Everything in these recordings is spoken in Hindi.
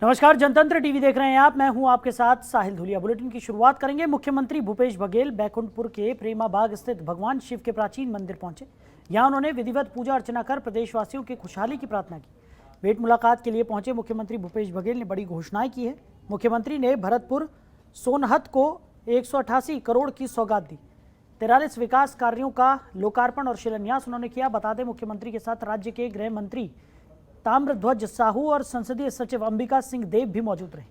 नमस्कार, जनतंत्र टीवी देख रहे हैं आप। मैं हूं आपके साथ साहिल धुलिया। बुलेटिन की शुरुआत करेंगे। मुख्यमंत्री भूपेश बघेल बैकुंठपुर के प्रेमाबाग स्थित भगवान शिव के प्राचीन मंदिर पहुंचे। यहां उन्होंने विधिवत पूजा अर्चना कर प्रदेशवासियों की खुशहाली की प्रार्थना की। भेंट मुलाकात के लिए पहुंचे मुख्यमंत्री भूपेश बघेल ने बड़ी घोषणाएं की है। मुख्यमंत्री ने भरतपुर सोनहत को 188 करोड़ की सौगात दी। 43 विकास कार्यों का लोकार्पण और शिलान्यास उन्होंने किया। बता दें, मुख्यमंत्री के साथ राज्य के गृह मंत्री ताम्रध्वज साहू और संसदीय सचिव अंबिका सिंह देव भी मौजूद रहे।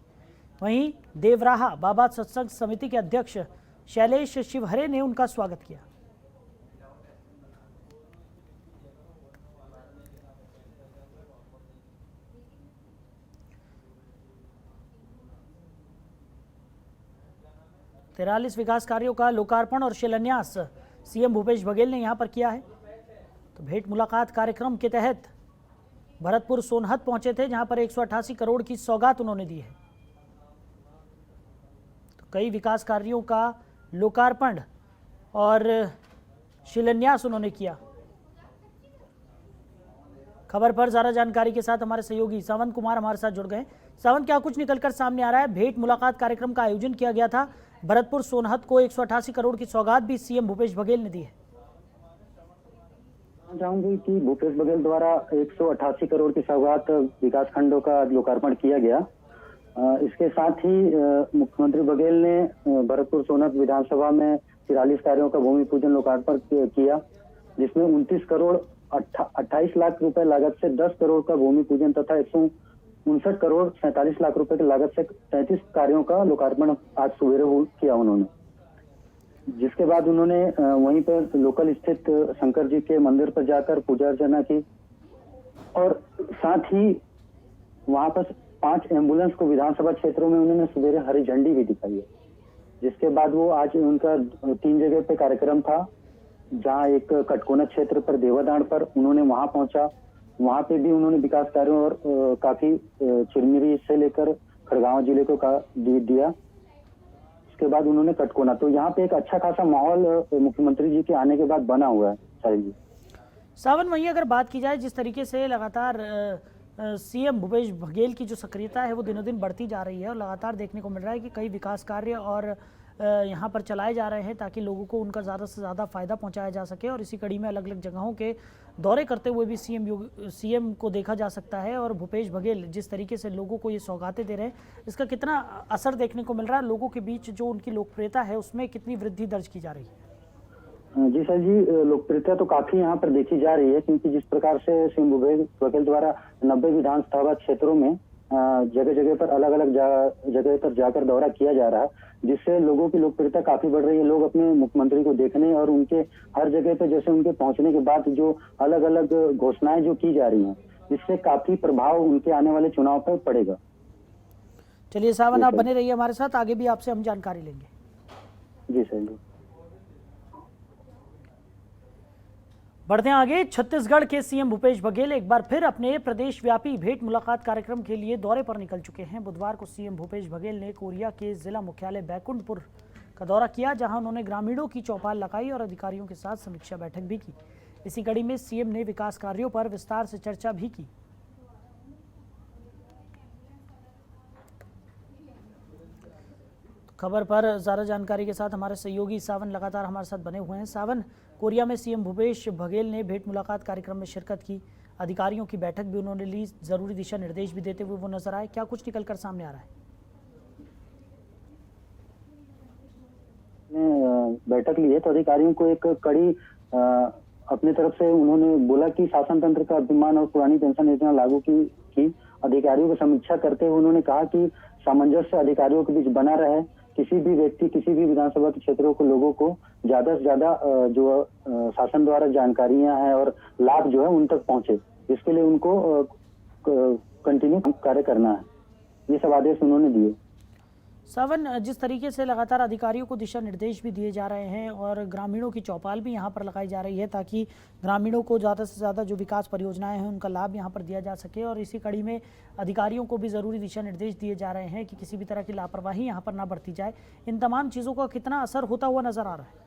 वहीं देवराहा बाबा सत्संग समिति के अध्यक्ष शैलेश शिवहरे ने उनका स्वागत किया। तेरालीस विकास कार्यों का लोकार्पण और शिलान्यास सीएम भूपेश बघेल ने यहां पर किया है। तो भेंट मुलाकात कार्यक्रम के तहत भरतपुर सोनहत पहुंचे थे, जहां पर 188 करोड़ की सौगात उन्होंने दी है। तो कई विकास कार्यों का लोकार्पण और शिलान्यास उन्होंने किया। खबर पर ज्यादा जानकारी के साथ हमारे सहयोगी सावंत कुमार हमारे साथ जुड़ गए। सावंत, क्या कुछ निकलकर सामने आ रहा है? भेंट मुलाकात कार्यक्रम का आयोजन किया गया था। भरतपुर सोनहत को 188 करोड़ की सौगात भी सीएम भूपेश बघेल ने दी है। चाहूंगी कि भूपेश बघेल द्वारा 188 करोड़ की सौगात विकास खंडों का लोकार्पण किया गया। इसके साथ ही मुख्यमंत्री बघेल ने भरतपुर सोनहत विधानसभा में 43 कार्यों का भूमि पूजन लोकार्पण किया, जिसमें 29 करोड़ 28 लाख रुपए लागत से 10 करोड़ का भूमि पूजन तथा 159 करोड़ 47 लाख रुपए की लागत से 33 कार्यों का लोकार्पण आज सवेरे किया उन्होंने। जिसके बाद उन्होंने वहीं पर लोकल स्थित शंकर जी के मंदिर पर जाकर पूजा अर्चना की और साथ ही वहां पर 5 एम्बुलेंस को विधानसभा क्षेत्रों में उन्होंने सवेरे हरी झंडी भी दिखाई है। जिसके बाद वो आज उनका 3 जगह पे कार्यक्रम था, जहां एक कटकोना क्षेत्र पर देवादाण पर उन्होंने वहां पहुंचा। वहां पे भी उन्होंने विकास कार्यों और काफी चिरमिरी से लेकर खड़गांव जिले को दिया। उसके बाद उन्होंने कटकोना, तो यहाँ पे एक अच्छा खासा माहौल मुख्यमंत्री जी के आने के बाद बना हुआ है। साहिल जी, सावन, वहीं अगर बात की जाए, जिस तरीके से लगातार सीएम भूपेश बघेल की जो सक्रियता है वो दिनों दिन बढ़ती जा रही है और लगातार देखने को मिल रहा है कि कई विकास कार्य और यहाँ पर चलाए जा रहे हैं ताकि लोगों को उनका ज़्यादा से ज़्यादा फ़ायदा पहुँचाया जा सके। और इसी कड़ी में अलग अलग जगहों के दौरे करते हुए भी सीएम को देखा जा सकता है। और भूपेश बघेल जिस तरीके से लोगों को ये सौगातें दे रहे हैं, इसका कितना असर देखने को मिल रहा है? लोगों के बीच जो उनकी लोकप्रियता है उसमें कितनी वृद्धि दर्ज की जा रही है? जी सर जी, लोकप्रियता तो काफी यहाँ पर देखी जा रही है, क्योंकि जिस प्रकार से सीएम भूपेश बघेल द्वारा 90 विधानसभा क्षेत्रों में जगह जगह पर अलग अलग जगह पर जाकर दौरा किया जा रहा है, जिससे लोगों की लोकप्रियता काफी बढ़ रही है। लोग अपने मुख्यमंत्री को देखने और उनके हर जगह पे जैसे उनके पहुंचने के बाद जो अलग अलग घोषणाएं जो की जा रही हैं, इससे काफी प्रभाव उनके आने वाले चुनाव पर पड़ेगा। चलिए सावन, आप बने रहिए हमारे साथ, आगे भी आपसे हम जानकारी लेंगे। जी सर जी। बढ़ते हैं आगे। छत्तीसगढ़ के सीएम भूपेश बघेल एक बार फिर अपने प्रदेश व्यापी भेंट मुलाकात कार्यक्रम के लिए दौरे पर निकल चुके हैं। बुधवार को सीएम भूपेश बघेल ने कोरिया के जिला मुख्यालय बैकुंठपुर का दौरा किया, जहां उन्होंने ग्रामीणों की चौपाल लगाई और अधिकारियों के साथ समीक्षा बैठक भी की। इसी कड़ी में सीएम ने विकास कार्यों पर विस्तार से चर्चा भी की। खबर पर ज़्यादा जानकारी के साथ हमारे सहयोगी सावन लगातार हमारे साथ बने हुए हैं। सावन, कोरिया में सीएम भूपेश बघेल ने भेंट मुलाकात कार्यक्रम में शिरकत की, अधिकारियों की बैठक भी उन्होंने ली, जरूरी दिशा निर्देश भी देते हुए वो नजर आए। क्या कुछ निकलकर सामने आ रहा है? बैठक ली है तो अधिकारियों को एक कड़ी अपनी तरफ से उन्होंने बोला कि शासन तंत्र का अभिमान और पुरानी पेंशन योजना लागू की अधिकारियों की समीक्षा करते हुए उन्होंने कहा कि सामंजस्य अधिकारियों के बीच बना रहे। किसी भी व्यक्ति, किसी भी विधानसभा के क्षेत्रों को, लोगों को ज्यादा से ज्यादा जो शासन द्वारा जानकारियां हैं और लाभ जो है उन तक पहुंचे, इसके लिए उनको कंटिन्यू कार्य करना है। ये सब आदेश उन्होंने दिए। सावन, जिस तरीके से लगातार अधिकारियों को दिशा निर्देश भी दिए जा रहे हैं और ग्रामीणों की चौपाल भी यहाँ पर लगाई जा रही है ताकि ग्रामीणों को ज़्यादा से ज़्यादा जो विकास परियोजनाएं हैं उनका लाभ यहाँ पर दिया जा सके, और इसी कड़ी में अधिकारियों को भी ज़रूरी दिशा निर्देश दिए जा रहे हैं कि किसी भी तरह की लापरवाही यहाँ पर ना बरती जाए। इन तमाम चीज़ों का कितना असर होता हुआ नज़र आ रहा है?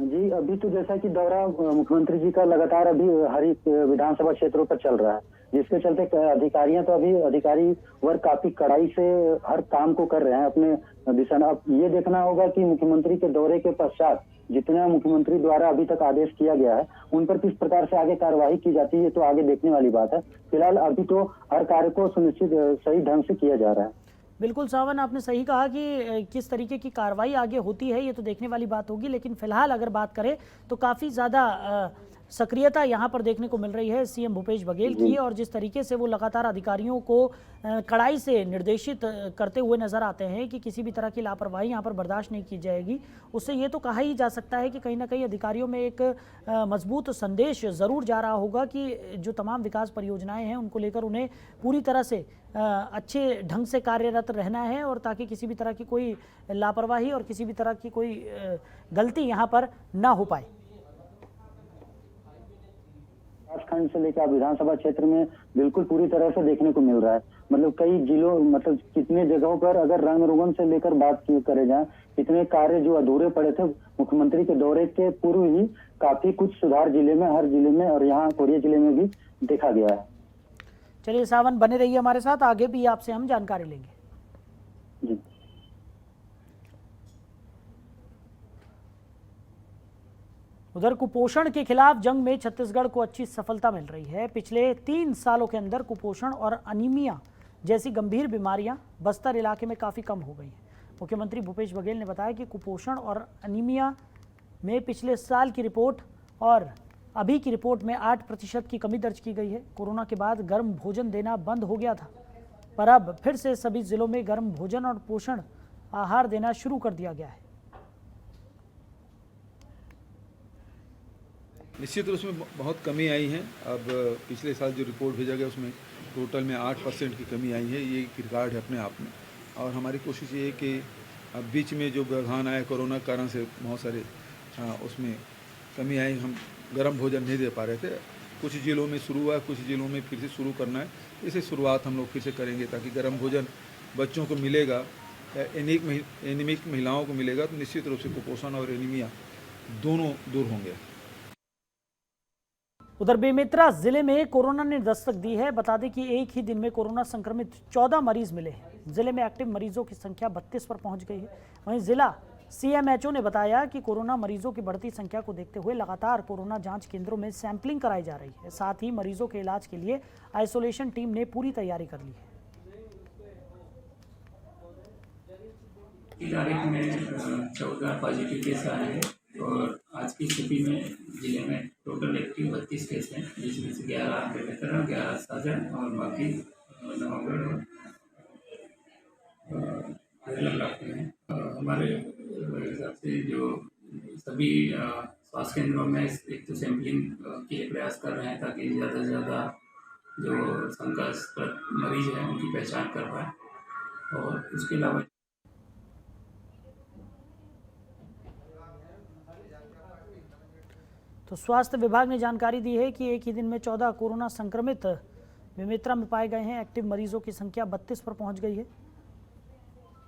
जी, अभी तो जैसा कि दौरा मुख्यमंत्री जी का लगातार अभी हर एक विधानसभा क्षेत्रों पर चल रहा है, जिसके चलते अधिकारियां तो अभी अधिकारी वर्ग काफी कड़ाई से हर काम को कर रहे हैं अपने दिशा। अब ये देखना होगा कि मुख्यमंत्री के दौरे के पश्चात जितना मुख्यमंत्री द्वारा अभी तक आदेश किया गया है उन पर किस प्रकार से आगे कार्यवाही की जाती है, तो आगे देखने वाली बात है। फिलहाल अभी तो हर कार्य को सुनिश्चित सही ढंग से किया जा रहा है। बिल्कुल सावन, आपने सही कहा कि किस तरीके की कार्रवाई आगे होती है ये तो देखने वाली बात होगी, लेकिन फिलहाल अगर बात करें तो काफ़ी ज़्यादा सक्रियता यहाँ पर देखने को मिल रही है सीएम भूपेश बघेल की, और जिस तरीके से वो लगातार अधिकारियों को कड़ाई से निर्देशित करते हुए नजर आते हैं कि किसी भी तरह की लापरवाही यहाँ पर बर्दाश्त नहीं की जाएगी, उससे ये तो कहा ही जा सकता है कि कहीं ना कहीं अधिकारियों में एक मजबूत संदेश ज़रूर जा रहा होगा कि जो तमाम विकास परियोजनाएं हैं उनको लेकर उन्हें पूरी तरह से अच्छे ढंग से कार्यरत रहना है, और ताकि किसी भी तरह की कोई लापरवाही और किसी भी तरह की कोई गलती यहाँ पर ना हो पाए। खंड से लेकर विधानसभा क्षेत्र में बिल्कुल पूरी तरह से देखने को मिल रहा है। मतलब कई जिलों, मतलब कितने जगहों पर अगर रंग रोगन से लेकर बात करे जाए, कितने कार्य जो अधूरे पड़े थे मुख्यमंत्री के दौरे के पूर्व ही काफी कुछ सुधार जिले में, हर जिले में और यहाँ कोरिया जिले में भी देखा गया है। चलिए सावन, बने रहिए हमारे साथ, आगे भी आपसे हम जानकारी लेंगे। जी। उधर कुपोषण के खिलाफ जंग में छत्तीसगढ़ को अच्छी सफलता मिल रही है। पिछले 3 सालों के अंदर कुपोषण और अनीमिया जैसी गंभीर बीमारियां बस्तर इलाके में काफ़ी कम हो गई हैं। मुख्यमंत्री भूपेश बघेल ने बताया कि कुपोषण और अनीमिया में पिछले साल की रिपोर्ट और अभी की रिपोर्ट में 8% की कमी दर्ज की गई है। कोरोना के बाद गर्म भोजन देना बंद हो गया था, पर अब फिर से सभी जिलों में गर्म भोजन और पोषण आहार देना शुरू कर दिया गया है। निश्चित रूप में बहुत कमी आई है। अब पिछले साल जो रिपोर्ट भेजा गया उसमें टोटल में 8% की कमी आई है, ये एक रिकॉर्ड है अपने आप में। और हमारी कोशिश ये है कि अब बीच में जो व्यवधान आया कोरोना के कारण से बहुत सारे उसमें कमी आई, हम गर्म भोजन नहीं दे पा रहे थे। कुछ जिलों में शुरू हुआ, कुछ जिलों में फिर से शुरू करना है। इसे शुरुआत हम लोग फिर से करेंगे ताकि गर्म भोजन बच्चों को मिलेगा, एनीमिक महिलाओं को मिलेगा, तो निश्चित रूप से कुपोषण और एनीमिया दोनों दूर होंगे। उधर बेमेतरा जिले में कोरोना ने दस्तक दी है। बता दें कि एक ही दिन में कोरोना संक्रमित 14 मरीज मिले हैं। जिले में एक्टिव मरीजों की संख्या 32 पर पहुंच गई है। वहीं जिला सीएमएचओ ने बताया कि कोरोना मरीजों की बढ़ती संख्या को देखते हुए लगातार कोरोना जांच केंद्रों में सैंपलिंग कराई जा रही है। साथ ही मरीजों के इलाज के लिए आइसोलेशन टीम ने पूरी तैयारी कर ली है। तारीख में 14 पॉजिटिव केस आए हैं और आज की स्थिति में जिले में टोटल एक्टिव 32 केस हैं, जिसमें से 11 बेमेतरा, 11 साजन और बाकी नवंबर अलग रखते हैं। हमारे हिसाब से जो सभी स्वास्थ्य केंद्रों में एक तो सैंपलिंग के लिए प्रयास कर रहे हैं ताकि ज़्यादा से ज़्यादा जो शंकास्पद मरीज हैं उनकी पहचान कर पाए। और उसके अलावा तो स्वास्थ्य विभाग ने जानकारी दी है कि एक ही दिन में 14 कोरोना संक्रमित बेमेतरा में पाए गए हैं। एक्टिव मरीजों की संख्या 32 पर पहुंच गई है।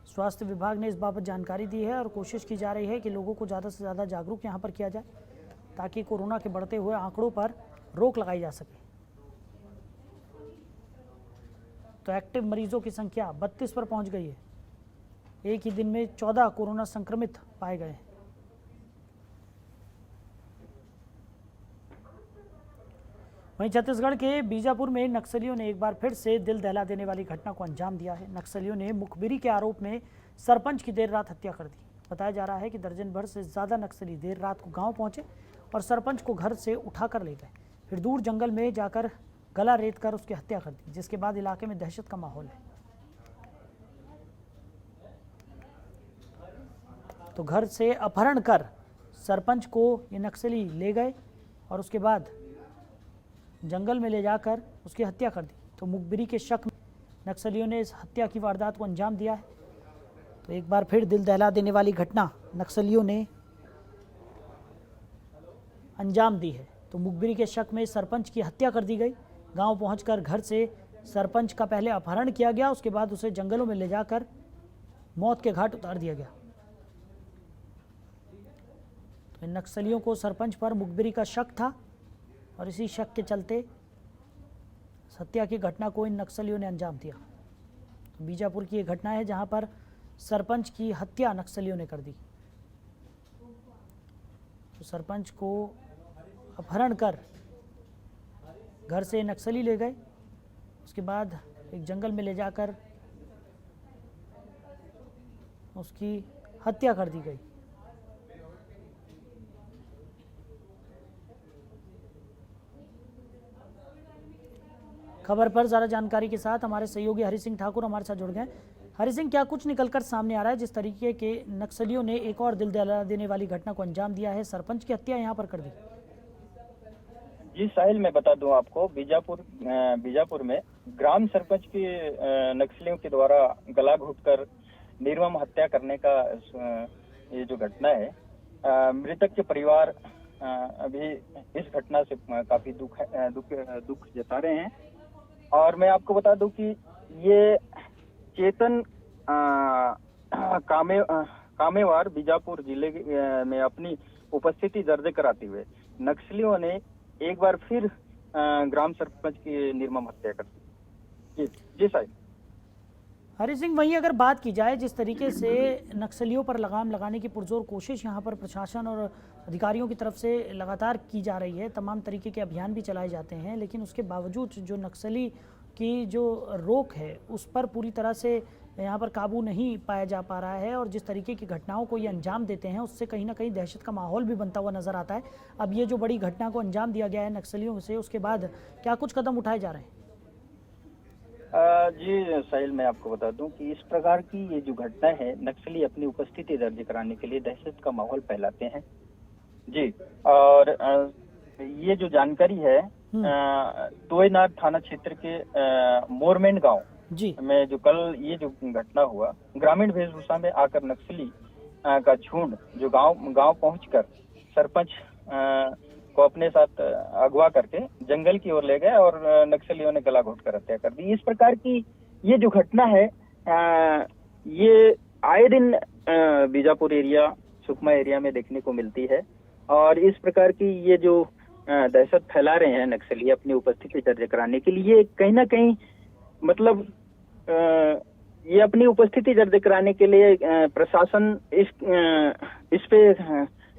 स्वास्थ्य विभाग ने इस बाबत जानकारी दी है और कोशिश की जा रही है कि लोगों को ज़्यादा से ज़्यादा जागरूक यहां पर किया जाए ताकि कोरोना के बढ़ते हुए आंकड़ों पर रोक लगाई जा सके। तो एक्टिव मरीजों की संख्या 32 पर पहुंच गई है। एक ही दिन में 14 कोरोना संक्रमित पाए गए हैं। वहीं छत्तीसगढ़ के बीजापुर में नक्सलियों ने एक बार फिर से दिल दहला देने वाली घटना को अंजाम दिया है। नक्सलियों ने मुखबिरी के आरोप में सरपंच की देर रात हत्या कर दी। बताया जा रहा है कि दर्जन भर से ज़्यादा नक्सली देर रात को गांव पहुंचे और सरपंच को घर से उठाकर ले गए, फिर दूर जंगल में जाकर गला रेत कर उसकी हत्या कर दी, जिसके बाद इलाके में दहशत का माहौल है। तो घर से अपहरण कर सरपंच को ये नक्सली ले गए और उसके बाद जंगल में ले जाकर उसकी हत्या कर दी। तो मुखबिरी के शक में नक्सलियों ने इस हत्या की वारदात को अंजाम दिया है। तो एक बार फिर दिल दहला देने वाली घटना नक्सलियों ने अंजाम दी है। तो मुखबिरी के शक में सरपंच की हत्या कर दी गई। गांव पहुंचकर घर से सरपंच का पहले अपहरण किया गया, उसके बाद उसे जंगलों में ले जाकर मौत के घाट उतार दिया गया। तो इन नक्सलियों को सरपंच पर मुखबिरी का शक था और इसी शक के चलते हत्या की घटना को इन नक्सलियों ने अंजाम दिया। बीजापुर की ये घटना है जहां पर सरपंच की हत्या नक्सलियों ने कर दी। तो सरपंच को अपहरण कर घर से नक्सली ले गए, उसके बाद एक जंगल में ले जाकर उसकी हत्या कर दी गई। खबर पर ज़्यादा जानकारी के साथ हमारे सहयोगी हरि सिंह ठाकुर हमारे साथ जुड़ गए। हरि सिंह, क्या कुछ निकलकर सामने आ रहा है? जिस तरीके के नक्सलियों ने एक और दिल दहला देने वाली घटना को अंजाम दिया है, सरपंच की हत्या यहाँ पर कर दी। जी साहिल, मैं बता दूं आपको, बीजापुर में ग्राम सरपंच की नक्सलियों के द्वारा गला घोंटकर निर्मम हत्या करने का ये जो घटना है, मृतक के परिवार अभी इस घटना से काफी दुख जता रहे हैं। और मैं आपको बता दूं कि ये चेतन कामेवार बीजापुर जिले में अपनी उपस्थिति दर्ज कराते हुए नक्सलियों ने एक बार फिर ग्राम सरपंच की निर्मम हत्या कर दी। जी साहिब। हरि सिंह, वहीं अगर बात की जाए जिस तरीके से नक्सलियों पर लगाम लगाने की पुरजोर कोशिश यहाँ पर प्रशासन और अधिकारियों की तरफ से लगातार की जा रही है, तमाम तरीके के अभियान भी चलाए जाते हैं, लेकिन उसके बावजूद जो नक्सली की जो रोक है उस पर पूरी तरह से यहाँ पर काबू नहीं पाया जा पा रहा है। और जिस तरीके की घटनाओं को ये अंजाम देते हैं उससे कहीं ना कहीं दहशत का माहौल भी बनता हुआ नजर आता है। अब ये जो बड़ी घटना को अंजाम दिया गया है नक्सलियों से, उसके बाद क्या कुछ कदम उठाए जा रहे हैं? जी साहिल, मैं आपको बता दूं कि इस प्रकार की ये जो घटना है, नक्सली अपनी उपस्थिति दर्ज कराने के लिए दहशत का माहौल फैलाते हैं। जी, और ये जो जानकारी है तोयनार थाना क्षेत्र के मोरमेंड गांव में जो कल ये जो घटना हुआ, ग्रामीण वेशभूषा में आकर नक्सली का झुंड जो गांव पहुंचकर सरपंच को अपने साथ अगवा करके जंगल की ओर ले गए और नक्सलियों ने गला घोंट कर हत्या कर दी। इस प्रकार की ये जो घटना है, ये आए दिन बीजापुर एरिया, सुकमा एरिया में देखने को मिलती है। और इस प्रकार की ये जो दहशत फैला रहे हैं नक्सली अपनी उपस्थिति दर्ज कराने के लिए, कहीं ना कहीं मतलब ये अपनी उपस्थिति दर्ज कराने के लिए प्रशासन इस पे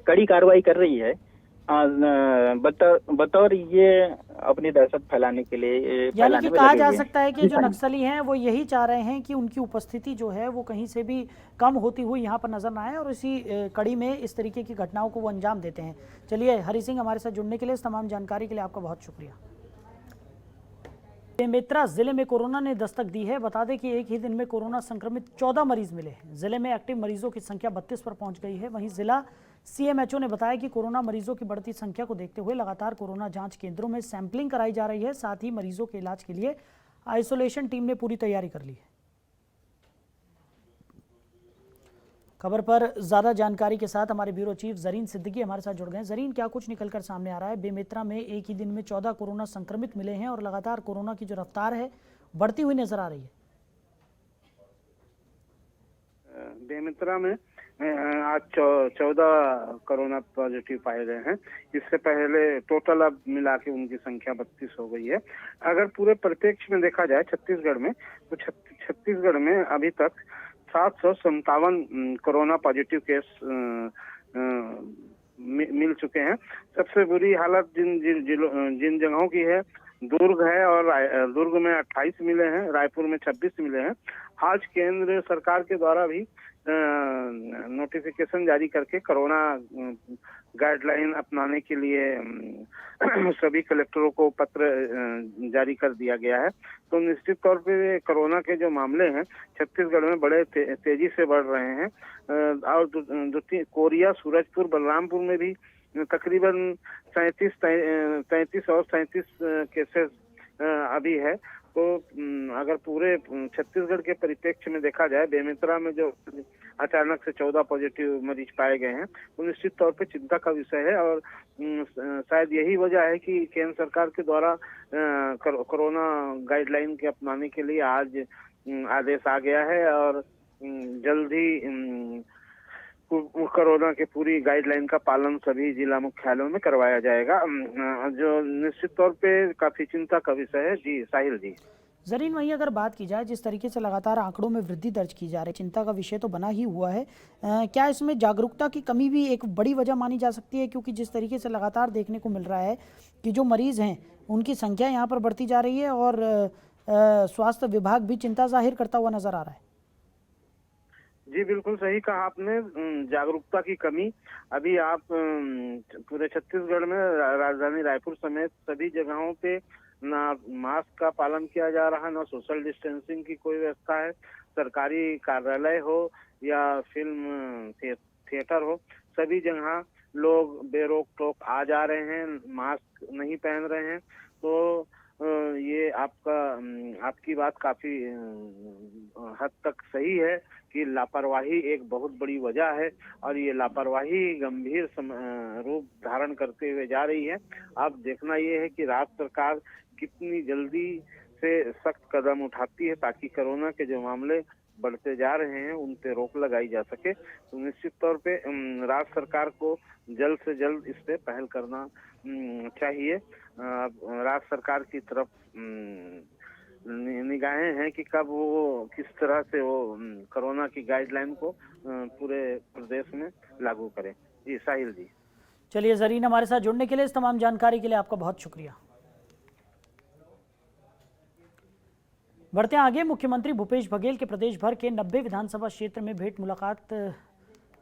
कड़ी कार्रवाई कर रही है बतौर ये अपनी दहशत फैलाने के लिए। यानी कि कहा जा सकता है कि जो नक्सली हैं वो यही चाह रहे हैं कि उनकी उपस्थिति जो है वो कहीं से भी कम होती हुई यहाँ पर नजर ना आए और इसी कड़ी में इस तरीके की घटनाओं को वो अंजाम देते हैं। चलिए हरि सिंह, हमारे साथ जुड़ने के लिए, इस तमाम जानकारी के लिए आपका बहुत शुक्रिया। बेमेतरा जिले में कोरोना ने दस्तक दी है। बता दें कि एक ही दिन में कोरोना संक्रमित 14 मरीज मिले हैं। जिले में एक्टिव मरीजों की संख्या 32 पर पहुंच गई है। वहीं जिला सीएमएचओ ने बताया कि कोरोना मरीजों की बढ़ती संख्या को देखते हुए लगातार कोरोना जांच केंद्रों में सैंपलिंग कराई जा रही है। साथ ही मरीजों के इलाज के लिए आइसोलेशन टीम ने पूरी तैयारी कर ली है। खबर पर ज्यादा जानकारी के साथ हमारे ब्यूरो चीफ जरीन सिद्दीकी हमारे साथ जुड़ गए। जरीन, क्या कुछ निकलकर सामने आ रहा है? बेमेतरा में एक ही दिन में 14 कोरोना संक्रमित मिले हैं और लगातार कोरोना की जो रफ्तार है बढ़ती हुई नजर आ रही है। बेमेतरा में आज 14 कोरोना पॉजिटिव पाए गए हैं। इससे पहले टोटल अब मिला के उनकी संख्या 32 हो गई है। अगर पूरे परिप्रेक्ष्य में देखा जाए छत्तीसगढ़ में, तो छत्तीसगढ़ में अभी तक 757 कोरोना पॉजिटिव केस मिल चुके हैं। सबसे बुरी हालत जिन जगहों की है, दुर्ग है, और दुर्ग में 28 मिले हैं, रायपुर में 26 मिले हैं। आज केंद्र सरकार के द्वारा भी नोटिफिकेशन जारी करके कोरोना गाइडलाइन अपनाने के लिए सभी कलेक्टरों को पत्र जारी कर दिया गया है। तो निश्चित तौर पे कोरोना के जो मामले हैं छत्तीसगढ़ में बड़े तेजी से बढ़ रहे हैं। और कोरिया, सूरजपुर, बलरामपुर में भी तकरीबन 33 और 37 केसेस अभी है। तो अगर पूरे छत्तीसगढ़ के परिप्रेक्ष्य में देखा जाए, बेमेतरा में जो अचानक से 14 पॉजिटिव मरीज पाए गए हैं तो निश्चित तौर पे चिंता का विषय है। और शायद यही वजह है कि केंद्र सरकार के द्वारा कोरोना गाइडलाइन के अपनाने के लिए आज आदेश आ गया है और जल्द ही कोरोना के पूरी गाइडलाइन का पालन सभी जिला मुख्यालयों में करवाया जाएगा, जो निश्चित तौर पे काफी चिंता का विषय है। जी साहिल जी। जरीन, वहीं अगर बात की जाए जिस तरीके से लगातार आंकड़ों में वृद्धि दर्ज की जा रही है, चिंता का विषय तो बना ही हुआ है। क्या इसमें जागरूकता की कमी भी एक बड़ी वजह मानी जा सकती है? क्योंकि जिस तरीके से लगातार देखने को मिल रहा है कि जो मरीज हैं उनकी संख्या यहाँ पर बढ़ती जा रही है और स्वास्थ्य विभाग भी चिंता जाहिर करता हुआ नजर आ रहा है। जी बिल्कुल सही कहा आपने, जागरूकता की कमी। अभी आप पूरे छत्तीसगढ़ में राजधानी रायपुर समेत सभी जगहों पे ना मास्क का पालन किया जा रहा है, ना सोशल डिस्टेंसिंग की कोई व्यवस्था है। सरकारी कार्यालय हो या फिल्म थिएटर हो, सभी जगह लोग बेरोक टोक आ जा रहे हैं, मास्क नहीं पहन रहे हैं। तो ये आपकी बात काफी हद तक सही है कि लापरवाही एक बहुत बड़ी वजह है और ये लापरवाही गंभीर रूप धारण करते हुए जा रही है। अब देखना ये है कि राज्य सरकार कितनी जल्दी से सख्त कदम उठाती है ताकि कोरोना के जो मामले बढ़ते जा रहे हैं उन पे रोक लगाई जा सके। तो निश्चित तौर पे राज्य सरकार को जल्द से जल्द इस पे पहल करना चाहिए। राज्य सरकार की तरफ निगाहें हैं कि कब वो किस तरह से वो कोरोना की गाइडलाइन को पूरे प्रदेश में लागू करें। जी साहिल जी। चलिए जरीन, हमारे साथ जुड़ने के लिए, इस तमाम जानकारी के लिए आपका बहुत शुक्रिया। बढ़ते हैं आगे। मुख्यमंत्री भूपेश बघेल के प्रदेश भर के 90 विधानसभा क्षेत्र में भेंट मुलाकात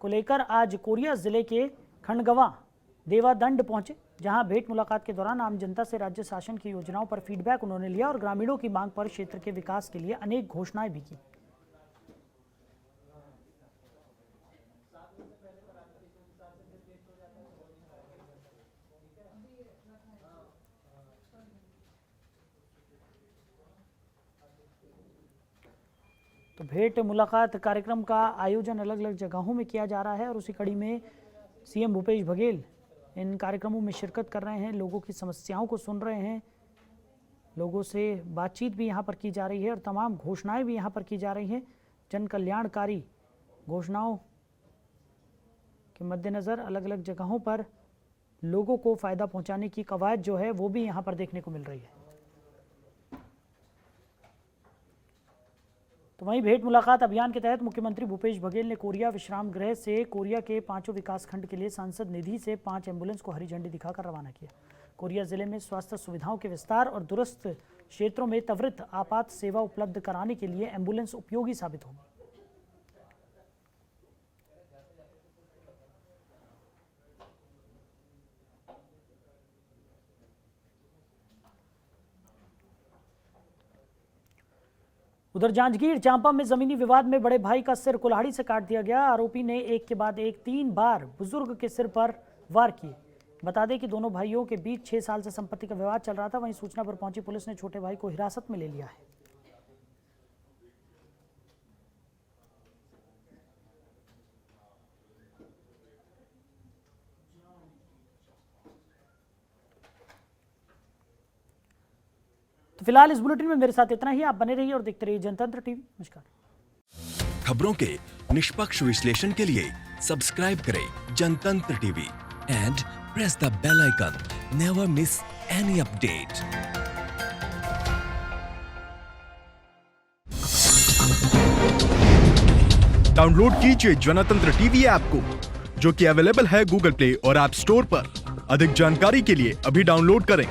को लेकर आज कोरिया जिले के खंडगवा देवादंड पहुंचे, जहां भेंट मुलाकात के दौरान आम जनता से राज्य शासन की योजनाओं पर फीडबैक उन्होंने लिया और ग्रामीणों की मांग पर क्षेत्र के विकास के लिए अनेक घोषणाएं भी की। तो भेंट मुलाकात कार्यक्रम का आयोजन अलग अलग जगहों में किया जा रहा है और उसी कड़ी में सीएम भूपेश बघेल इन कार्यक्रमों में शिरकत कर रहे हैं, लोगों की समस्याओं को सुन रहे हैं, लोगों से बातचीत भी यहाँ पर की जा रही है और तमाम घोषणाएं भी यहाँ पर की जा रही हैं। जन कल्याणकारी घोषणाओं के मद्देनज़र अलग अलग जगहों पर लोगों को फ़ायदा पहुँचाने की कवायद जो है वो भी यहाँ पर देखने को मिल रही है। तो वहीं भेंट मुलाकात अभियान के तहत मुख्यमंत्री भूपेश बघेल ने कोरिया विश्राम गृह से कोरिया के 5 विकासखंड के लिए सांसद निधि से 5 एम्बुलेंस को हरी झंडी दिखाकर रवाना किया। कोरिया जिले में स्वास्थ्य सुविधाओं के विस्तार और दूरस्थ क्षेत्रों में त्वरित आपात सेवा उपलब्ध कराने के लिए एम्बुलेंस उपयोगी साबित होगी। उधर जांजगीर चांपा में जमीनी विवाद में बड़े भाई का सिर कुल्हाड़ी से काट दिया गया। आरोपी ने एक के बाद एक 3 बार बुजुर्ग के सिर पर वार किए। बता दें कि दोनों भाइयों के बीच 6 साल से संपत्ति का विवाद चल रहा था। वहीं सूचना पर पहुंची पुलिस ने छोटे भाई को हिरासत में ले लिया है। तो फिलहाल इस बुलेटिन में मेरे साथ इतना ही। आप बने रहिए और देखते रहिए जनतंत्र टीवी। नमस्कार। खबरों के निष्पक्ष विश्लेषण के लिए सब्सक्राइब करें Jantantra TV and press the bell icon. Never miss any update. Download कीजिए जनतंत्र टीवी ऐप को, जो कि अवेलेबल है गूगल प्ले और ऐप स्टोर पर। अधिक जानकारी के लिए अभी डाउनलोड करें।